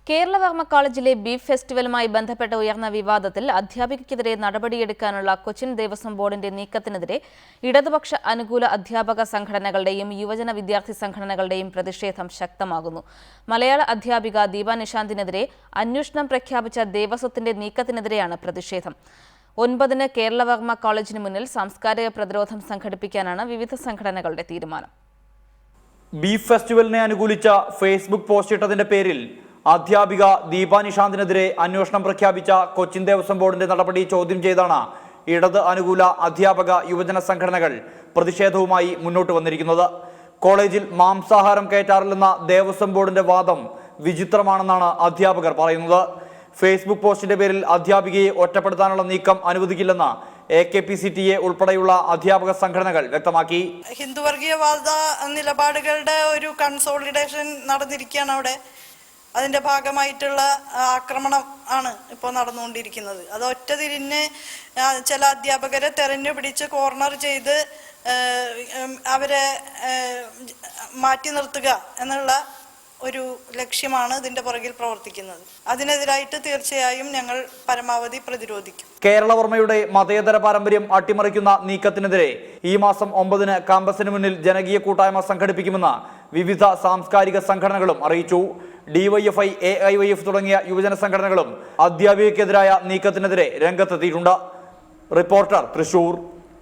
കേരളവർമ്മ കോളേജിലെ ബീഫ് ഫെസ്റ്റിവലുമായി ബന്ധപ്പെട്ട് ഉയർന്ന വിവാദത്തിൽ അധ്യാപികയ്ക്കെതിരെ നടപടിയെടുക്കാനുള്ള കൊച്ചിൻ ദേവസ്വം ബോർഡിന്റെ നീക്കത്തിനെതിരെ ഇടതുപക്ഷ അനുകൂല അധ്യാപക സംഘടനകളുടെയും യുവജന വിദ്യാർത്ഥി സംഘടനകളുടെയും പ്രതിഷേധം ശക്തമാകുന്നു. മലയാള അധ്യാപിക ദീപ നിശാന്തിനെതിരെ അന്വേഷണം പ്രഖ്യാപിച്ച ദേവസ്വത്തിന്റെ നീക്കത്തിനെതിരെയാണ് പ്രതിഷേധം. 9-ന് കേരളവർമ്മ കോളേജിന് മുന്നിൽ സാംസ്കാരിക പ്രതിരോധം സംഘടിപ്പിക്കാനാണ് വിവിധ സംഘടനകളുടെ തീരുമാനം. ബീഫ് ഫെസ്റ്റിവലിനെ അനുകൂലിച്ച ഫേസ്ബുക്ക് പോസ്റ്റ് ഇട്ടതിന്റെ പേരിൽ അധ്യാപിക ദീപ നിശാന്തിനെതിരെ അന്വേഷണം പ്രഖ്യാപിച്ച കൊച്ചിൻ ദേവസ്വം ബോർഡിന്റെ നടപടി ചോദ്യം ചെയ്താണ് ഇടത് അനുകൂല അധ്യാപക യുവജന സംഘടനകൾ പ്രതിഷേധവുമായി മുന്നോട്ട് വന്നിരിക്കുന്നത്. കോളേജിൽ മാംസാഹാരം കയറ്റാറില്ലെന്ന ദേവസ്വം ബോർഡിന്റെ വാദം വിചിത്രമാണെന്നാണ് അധ്യാപകർ പറയുന്നത്. ഫേസ്ബുക്ക് പോസ്റ്റിന്റെ പേരിൽ അധ്യാപികയെ ഒറ്റപ്പെടുത്താനുള്ള നീക്കം അനുവദിക്കില്ലെന്ന് AKPCTA ഉൾപ്പെടെയുള്ള അധ്യാപക സംഘടനകൾ വ്യക്തമാക്കി. ഹിന്ദുവർഗീയവാദ നിലപാടുകളുടെ ഒരു കൺസോളിഡേഷൻ നടന്നിരിക്കുകയാണ് അവിടെ. അതിൻ്റെ ഭാഗമായിട്ടുള്ള ആക്രമണം ആണ് ഇപ്പോൾ നടന്നുകൊണ്ടിരിക്കുന്നത്. അത് ഒറ്റതിരിഞ്ഞ് ചില അധ്യാപകരെ തെരഞ്ഞു പിടിച്ച് കോർണർ ചെയ്ത് അവരെ മാറ്റി നിർത്തുക എന്നുള്ള ഒരു ലക്ഷ്യമാണ് ഇതിന്റെ പുറകിൽ പ്രവർത്തിക്കുന്നത്. അതിനെതിരായിട്ട് തീർച്ചയായും ഞങ്ങൾ പരമാവധി പ്രതിരോധിക്കും. കേരളവർമ്മയുടെ മതേതര പാരമ്പര്യം അട്ടിമറിക്കുന്ന നീക്കത്തിനെതിരെ ഈ മാസം 9-ന് കാമ്പസിന് മുന്നിൽ ജനകീയ കൂട്ടായ്മ സംഘടിപ്പിക്കുമെന്ന് വിവിധ സാംസ്കാരിക സംഘടനകളും അറിയിച്ചു. DYFI, AIYF തുടങ്ങിയ യുവജന സംഘടനകളും അധ്യാപികയ്ക്കെതിരായ നീക്കത്തിനെതിരെ രംഗത്തെത്തിയിട്ടുണ്ട്. റിപ്പോർട്ടർ, തൃശൂർ.